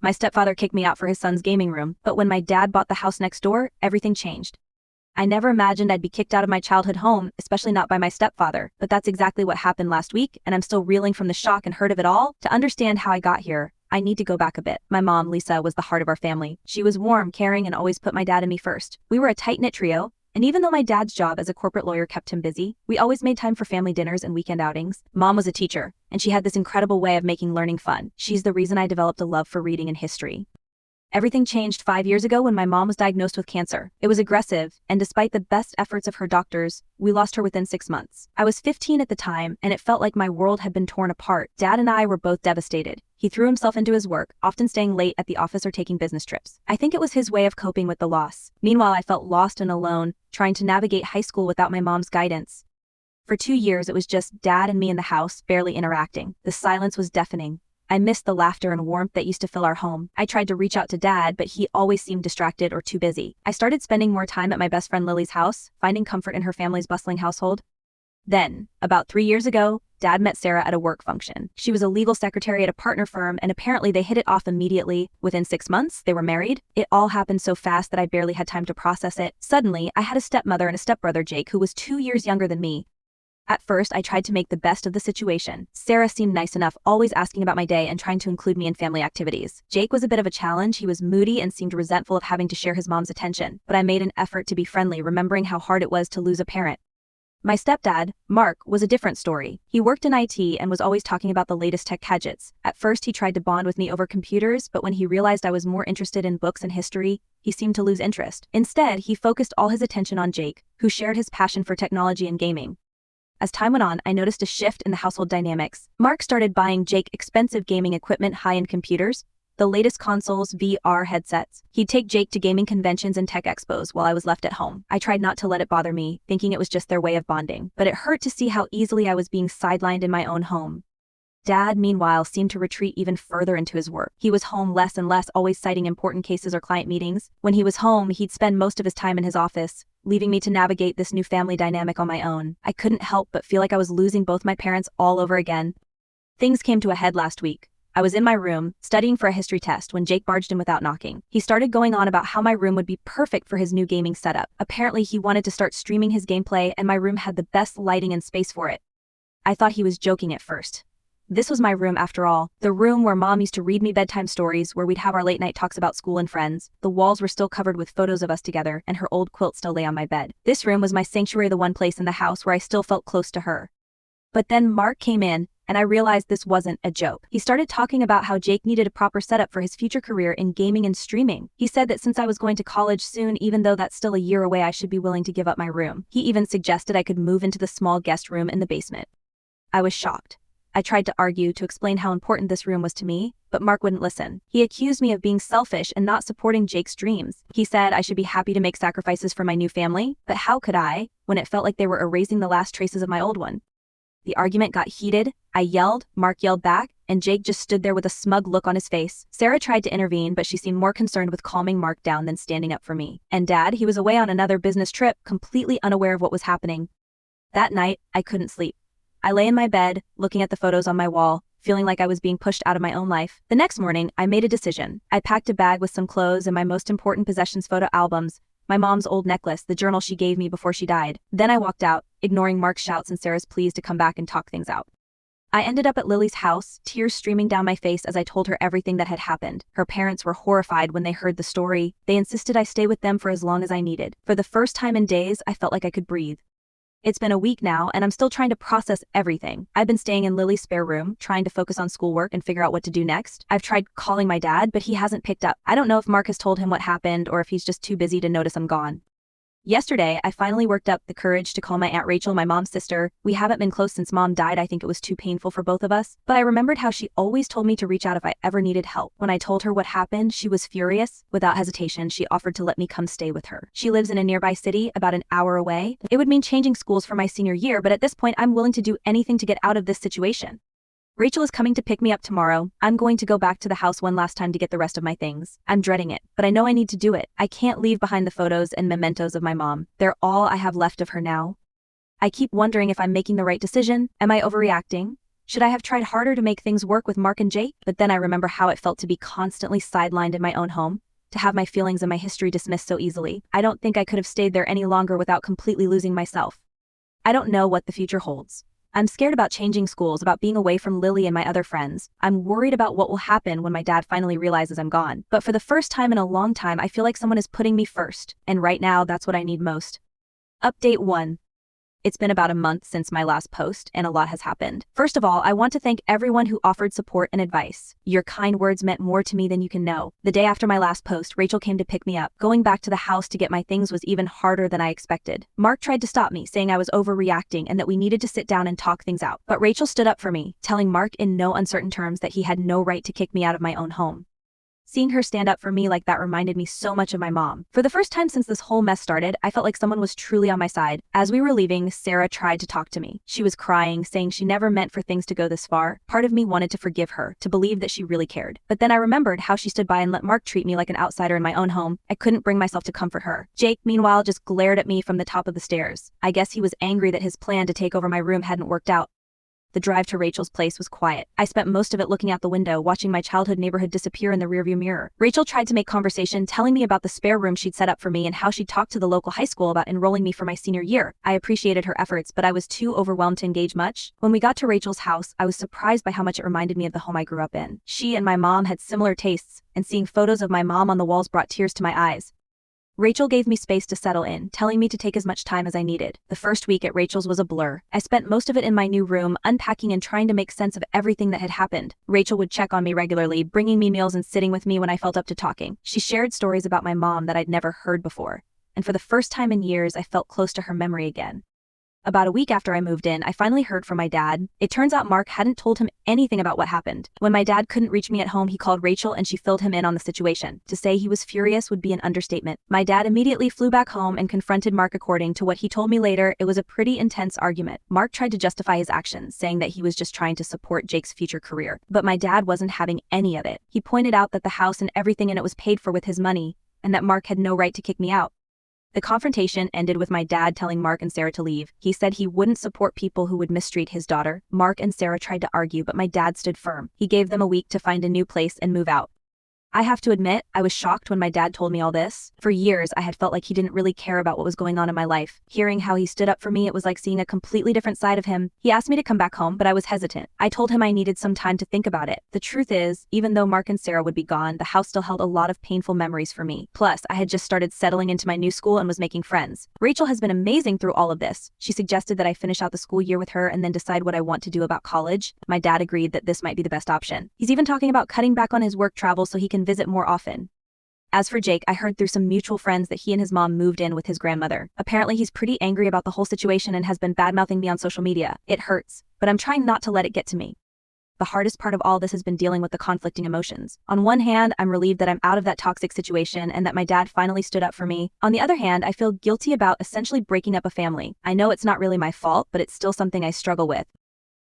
My stepfather kicked me out for his son's gaming room, but when my dad bought the house next door, everything changed. I never imagined I'd be kicked out of my childhood home, especially not by my stepfather, but that's exactly what happened last week, and I'm still reeling from the shock and hurt of it all. To understand how I got here, I need to go back a bit. My mom, Lisa, was the heart of our family. She was warm, caring, and always put my dad and me first. We were a tight-knit trio, and even though my dad's job as a corporate lawyer kept him busy, we always made time for family dinners and weekend outings. Mom was a teacher, and she had this incredible way of making learning fun. She's the reason I developed a love for reading and history. Everything changed 5 years ago when my mom was diagnosed with cancer. It was aggressive, and despite the best efforts of her doctors, we lost her within 6 months. I was 15 at the time, and it felt like my world had been torn apart. Dad and I were both devastated. He threw himself into his work, often staying late at the office or taking business trips. I think it was his way of coping with the loss. Meanwhile, I felt lost and alone, trying to navigate high school without my mom's guidance. For 2 years, it was just Dad and me in the house, barely interacting. The silence was deafening. I missed the laughter and warmth that used to fill our home. I tried to reach out to Dad, but he always seemed distracted or too busy. I started spending more time at my best friend Lily's house, finding comfort in her family's bustling household. Then, about 3 years ago, Dad met Sarah at a work function. She was a legal secretary at a partner firm, and apparently they hit it off immediately. Within 6 months, they were married. It all happened so fast that I barely had time to process it. Suddenly, I had a stepmother and a stepbrother, Jake, who was 2 years younger than me. At first, I tried to make the best of the situation. Sarah seemed nice enough, always asking about my day and trying to include me in family activities. Jake was a bit of a challenge. He was moody and seemed resentful of having to share his mom's attention, but I made an effort to be friendly, remembering how hard it was to lose a parent. My stepdad, Mark, was a different story. He worked in IT and was always talking about the latest tech gadgets. At first, he tried to bond with me over computers, but when he realized I was more interested in books and history, he seemed to lose interest. Instead, he focused all his attention on Jake, who shared his passion for technology and gaming. As time went on, I noticed a shift in the household dynamics. Mark started buying Jake expensive gaming equipment, high-end computers, the latest consoles, VR headsets. He'd take Jake to gaming conventions and tech expos while I was left at home. I tried not to let it bother me, thinking it was just their way of bonding, but it hurt to see how easily I was being sidelined in my own home. Dad, meanwhile, seemed to retreat even further into his work. He was home less and less, always citing important cases or client meetings. When he was home, he'd spend most of his time in his office, leaving me to navigate this new family dynamic on my own. I couldn't help but feel like I was losing both my parents all over again. Things came to a head last week. I was in my room, studying for a history test, when Jake barged in without knocking. He started going on about how my room would be perfect for his new gaming setup. Apparently, he wanted to start streaming his gameplay, and my room had the best lighting and space for it. I thought he was joking at first. This was my room after all, the room where Mom used to read me bedtime stories, where we'd have our late night talks about school and friends. The walls were still covered with photos of us together, and her old quilt still lay on my bed. This room was my sanctuary, the one place in the house where I still felt close to her. But then Mark came in, and I realized this wasn't a joke. He started talking about how Jake needed a proper setup for his future career in gaming and streaming. He said that since I was going to college soon, even though that's still a year away, I should be willing to give up my room. He even suggested I could move into the small guest room in the basement. I was shocked. I tried to argue to explain how important this room was to me, but Mark wouldn't listen. He accused me of being selfish and not supporting Jake's dreams. He said I should be happy to make sacrifices for my new family, but how could I, when it felt like they were erasing the last traces of my old one? The argument got heated. I yelled, Mark yelled back, and Jake just stood there with a smug look on his face. Sarah tried to intervene, but she seemed more concerned with calming Mark down than standing up for me. And Dad, he was away on another business trip, completely unaware of what was happening. That night, I couldn't sleep. I lay in my bed, looking at the photos on my wall, feeling like I was being pushed out of my own life. The next morning, I made a decision. I packed a bag with some clothes and my most important possessions, photo albums, my mom's old necklace, the journal she gave me before she died. Then I walked out, ignoring Mark's shouts and Sarah's pleas to come back and talk things out. I ended up at Lily's house, tears streaming down my face as I told her everything that had happened. Her parents were horrified when they heard the story. They insisted I stay with them for as long as I needed. For the first time in days, I felt like I could breathe. It's been a week now, and I'm still trying to process everything. I've been staying in Lily's spare room, trying to focus on schoolwork and figure out what to do next. I've tried calling my dad, but he hasn't picked up. I don't know if Mark has told him what happened or if he's just too busy to notice I'm gone. Yesterday, I finally worked up the courage to call my Aunt Rachel, my mom's sister. We haven't been close since Mom died. I think it was too painful for both of us. But I remembered how she always told me to reach out if I ever needed help. When I told her what happened, she was furious. Without hesitation, she offered to let me come stay with her. She lives in a nearby city, about an hour away. It would mean changing schools for my senior year, but at this point, I'm willing to do anything to get out of this situation. Rachel is coming to pick me up tomorrow. I'm going to go back to the house one last time to get the rest of my things. I'm dreading it, but I know I need to do it. I can't leave behind the photos and mementos of my mom. They're all I have left of her now. I keep wondering if I'm making the right decision. Am I overreacting? Should I have tried harder to make things work with Mark and Jake? But then I remember how it felt to be constantly sidelined in my own home, to have my feelings and my history dismissed so easily. I don't think I could have stayed there any longer without completely losing myself. I don't know what the future holds. I'm scared about changing schools, about being away from Lily and my other friends. I'm worried about what will happen when my dad finally realizes I'm gone. But for the first time in a long time, I feel like someone is putting me first. And right now, that's what I need most. Update 1. It's been about a month since my last post, and a lot has happened. First of all, I want to thank everyone who offered support and advice. Your kind words meant more to me than you can know. The day after my last post, Rachel came to pick me up. Going back to the house to get my things was even harder than I expected. Mark tried to stop me, saying I was overreacting and that we needed to sit down and talk things out. But Rachel stood up for me, telling Mark in no uncertain terms that he had no right to kick me out of my own home. Seeing her stand up for me like that reminded me so much of my mom. For the first time since this whole mess started, I felt like someone was truly on my side. As we were leaving, Sarah tried to talk to me. She was crying, saying she never meant for things to go this far. Part of me wanted to forgive her, to believe that she really cared. But then I remembered how she stood by and let Mark treat me like an outsider in my own home. I couldn't bring myself to comfort her. Jake, meanwhile, just glared at me from the top of the stairs. I guess he was angry that his plan to take over my room hadn't worked out. The drive to Rachel's place was quiet. I spent most of it looking out the window, watching my childhood neighborhood disappear in the rearview mirror. Rachel tried to make conversation, telling me about the spare room she'd set up for me and how she'd talked to the local high school about enrolling me for my senior year. I appreciated her efforts, but I was too overwhelmed to engage much. When we got to Rachel's house, I was surprised by how much it reminded me of the home I grew up in. She and my mom had similar tastes, and seeing photos of my mom on the walls brought tears to my eyes. Rachel gave me space to settle in, telling me to take as much time as I needed. The first week at Rachel's was a blur. I spent most of it in my new room, unpacking and trying to make sense of everything that had happened. Rachel would check on me regularly, bringing me meals and sitting with me when I felt up to talking. She shared stories about my mom that I'd never heard before, and for the first time in years, I felt close to her memory again. About a week after I moved in, I finally heard from my dad. It turns out Mark hadn't told him anything about what happened. When my dad couldn't reach me at home, he called Rachel and she filled him in on the situation. To say he was furious would be an understatement. My dad immediately flew back home and confronted Mark. According to what he told me later, it was a pretty intense argument. Mark tried to justify his actions, saying that he was just trying to support Jake's future career. But my dad wasn't having any of it. He pointed out that the house and everything in it was paid for with his money, and that Mark had no right to kick me out. The confrontation ended with my dad telling Mark and Sarah to leave. He said he wouldn't support people who would mistreat his daughter. Mark and Sarah tried to argue, but my dad stood firm. He gave them a week to find a new place and move out. I have to admit, I was shocked when my dad told me all this. For years, I had felt like he didn't really care about what was going on in my life. Hearing how he stood up for me, it was like seeing a completely different side of him. He asked me to come back home, but I was hesitant. I told him I needed some time to think about it. The truth is, even though Mark and Sarah would be gone, the house still held a lot of painful memories for me. Plus, I had just started settling into my new school and was making friends. Rachel has been amazing through all of this. She suggested that I finish out the school year with her and then decide what I want to do about college. My dad agreed that this might be the best option. He's even talking about cutting back on his work travel so he can visit more often. As for Jake, I heard through some mutual friends that he and his mom moved in with his grandmother. Apparently, he's pretty angry about the whole situation and has been bad-mouthing me on social media. It hurts, but I'm trying not to let it get to me. The hardest part of all this has been dealing with the conflicting emotions. On one hand, I'm relieved that I'm out of that toxic situation and that my dad finally stood up for me. On the other hand, I feel guilty about essentially breaking up a family. I know it's not really my fault, but it's still something I struggle with.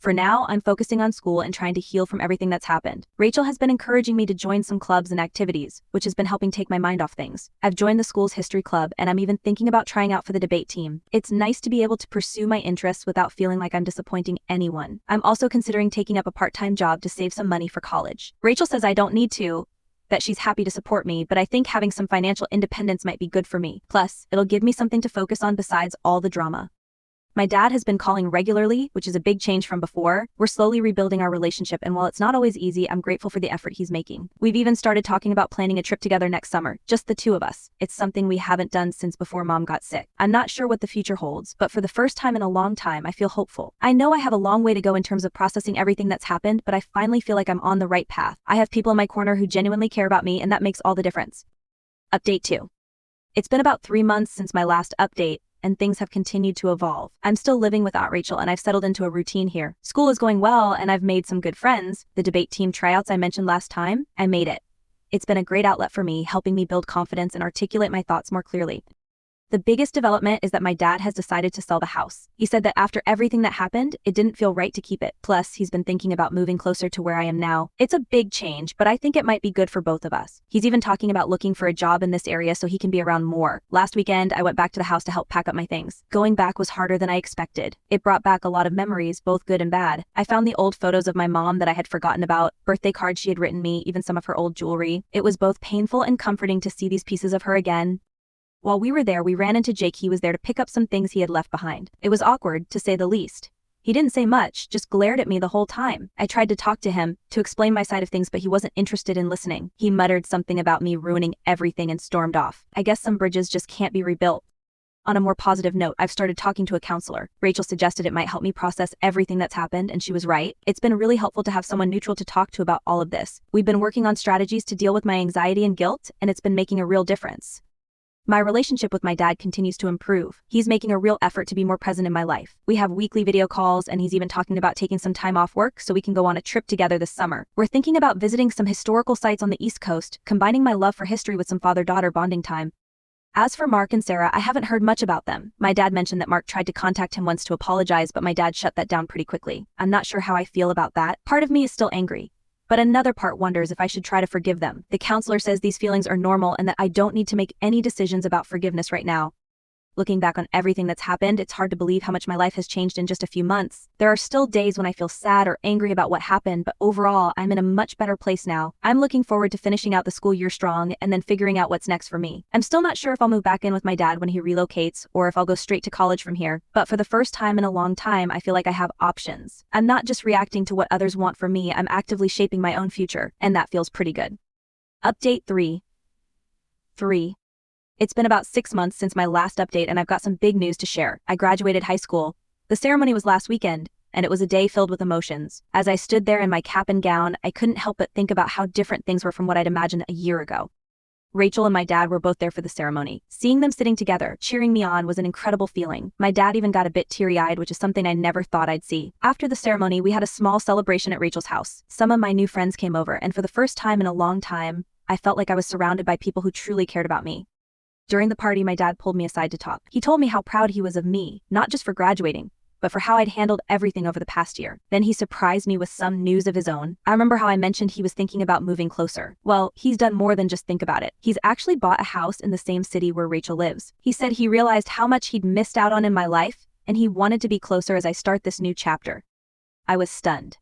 For now, I'm focusing on school and trying to heal from everything that's happened. Rachel has been encouraging me to join some clubs and activities, which has been helping take my mind off things. I've joined the school's history club, and I'm even thinking about trying out for the debate team. It's nice to be able to pursue my interests without feeling like I'm disappointing anyone. I'm also considering taking up a part-time job to save some money for college. Rachel says I don't need to, that she's happy to support me, but I think having some financial independence might be good for me. Plus, it'll give me something to focus on besides all the drama. My dad has been calling regularly, which is a big change from before. We're slowly rebuilding our relationship, and while it's not always easy, I'm grateful for the effort he's making. We've even started talking about planning a trip together next summer, just the two of us. It's something we haven't done since before Mom got sick. I'm not sure what the future holds, but for the first time in a long time, I feel hopeful. I know I have a long way to go in terms of processing everything that's happened, but I finally feel like I'm on the right path. I have people in my corner who genuinely care about me, and that makes all the difference. Update 2. It's been about 3 months since my last update, and things have continued to evolve. I'm still living without Rachel, and I've settled into a routine here. School is going well, and I've made some good friends. The debate team tryouts I mentioned last time, I made it. It's been a great outlet for me, helping me build confidence and articulate my thoughts more clearly. The biggest development is that my dad has decided to sell the house. He said that after everything that happened, it didn't feel right to keep it. Plus, he's been thinking about moving closer to where I am now. It's a big change, but I think it might be good for both of us. He's even talking about looking for a job in this area so he can be around more. Last weekend, I went back to the house to help pack up my things. Going back was harder than I expected. It brought back a lot of memories, both good and bad. I found the old photos of my mom that I had forgotten about, birthday cards she had written me, even some of her old jewelry. It was both painful and comforting to see these pieces of her again. While we were there, we ran into Jake. He was there to pick up some things he had left behind. It was awkward, to say the least. He didn't say much, just glared at me the whole time. I tried to talk to him, to explain my side of things, but he wasn't interested in listening. He muttered something about me ruining everything and stormed off. I guess some bridges just can't be rebuilt. On a more positive note, I've started talking to a counselor. Rachel suggested it might help me process everything that's happened, and she was right. It's been really helpful to have someone neutral to talk to about all of this. We've been working on strategies to deal with my anxiety and guilt, and it's been making a real difference. My relationship with my dad continues to improve. He's making a real effort to be more present in my life. We have weekly video calls, and he's even talking about taking some time off work so we can go on a trip together this summer. We're thinking about visiting some historical sites on the East Coast, combining my love for history with some father-daughter bonding time. As for Mark and Sarah, I haven't heard much about them. My dad mentioned that Mark tried to contact him once to apologize, but my dad shut that down pretty quickly. I'm not sure how I feel about that. Part of me is still angry, but another part wonders if I should try to forgive them. The counselor says these feelings are normal and that I don't need to make any decisions about forgiveness right now. Looking back on everything that's happened, it's hard to believe how much my life has changed in just a few months. There are still days when I feel sad or angry about what happened, but overall, I'm in a much better place now. I'm looking forward to finishing out the school year strong and then figuring out what's next for me. I'm still not sure if I'll move back in with my dad when he relocates or if I'll go straight to college from here, but for the first time in a long time, I feel like I have options. I'm not just reacting to what others want from me, I'm actively shaping my own future, and that feels pretty good. Update 3. It's been about 6 months since my last update, and I've got some big news to share. I graduated high school. The ceremony was last weekend, and it was a day filled with emotions. As I stood there in my cap and gown, I couldn't help but think about how different things were from what I'd imagined a year ago. Rachel and my dad were both there for the ceremony. Seeing them sitting together, cheering me on, was an incredible feeling. My dad even got a bit teary-eyed, which is something I never thought I'd see. After the ceremony, we had a small celebration at Rachel's house. Some of my new friends came over, and for the first time in a long time, I felt like I was surrounded by people who truly cared about me. During the party, my dad pulled me aside to talk. He told me how proud he was of me, not just for graduating, but for how I'd handled everything over the past year. Then he surprised me with some news of his own. I remember how I mentioned he was thinking about moving closer. Well, he's done more than just think about it. He's actually bought a house in the same city where Rachel lives. He said he realized how much he'd missed out on in my life, and he wanted to be closer as I start this new chapter. I was stunned.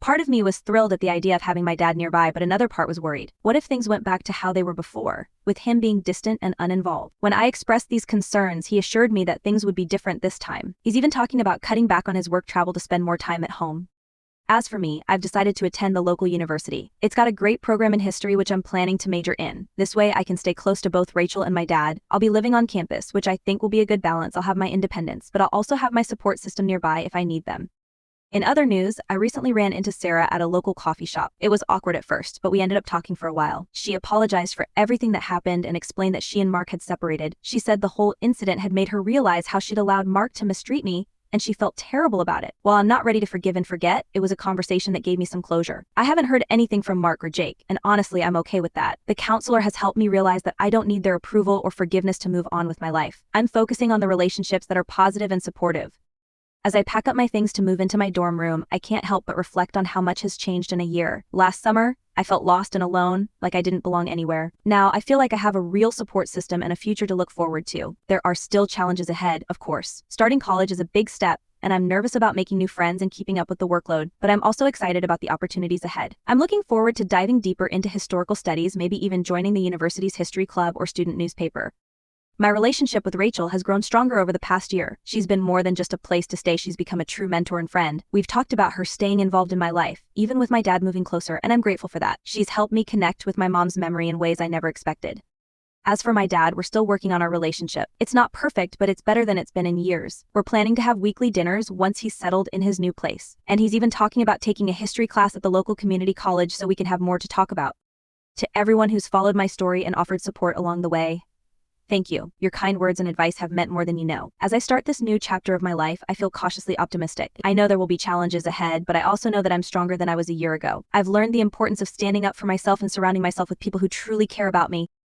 Part of me was thrilled at the idea of having my dad nearby, but another part was worried. What if things went back to how they were before, with him being distant and uninvolved? When I expressed these concerns, he assured me that things would be different this time. He's even talking about cutting back on his work travel to spend more time at home. As for me, I've decided to attend the local university. It's got a great program in history, which I'm planning to major in. This way, I can stay close to both Rachel and my dad. I'll be living on campus, which I think will be a good balance. I'll have my independence, but I'll also have my support system nearby if I need them. In other news, I recently ran into Sarah at a local coffee shop. It was awkward at first, but we ended up talking for a while. She apologized for everything that happened and explained that she and Mark had separated. She said the whole incident had made her realize how she'd allowed Mark to mistreat me, and she felt terrible about it. While I'm not ready to forgive and forget, it was a conversation that gave me some closure. I haven't heard anything from Mark or Jake, and honestly, I'm okay with that. The counselor has helped me realize that I don't need their approval or forgiveness to move on with my life. I'm focusing on the relationships that are positive and supportive. As I pack up my things to move into my dorm room, I can't help but reflect on how much has changed in a year. Last summer, I felt lost and alone, like I didn't belong anywhere. Now, I feel like I have a real support system and a future to look forward to. There are still challenges ahead, of course. Starting college is a big step, and I'm nervous about making new friends and keeping up with the workload, but I'm also excited about the opportunities ahead. I'm looking forward to diving deeper into historical studies, maybe even joining the university's history club or student newspaper. My relationship with Rachel has grown stronger over the past year. She's been more than just a place to stay. She's become a true mentor and friend. We've talked about her staying involved in my life, even with my dad moving closer, and I'm grateful for that. She's helped me connect with my mom's memory in ways I never expected. As for my dad, we're still working on our relationship. It's not perfect, but it's better than it's been in years. We're planning to have weekly dinners once he's settled in his new place. And he's even talking about taking a history class at the local community college so we can have more to talk about. To everyone who's followed my story and offered support along the way, thank you. Your kind words and advice have meant more than you know. As I start this new chapter of my life, I feel cautiously optimistic. I know there will be challenges ahead, but I also know that I'm stronger than I was a year ago. I've learned the importance of standing up for myself and surrounding myself with people who truly care about me.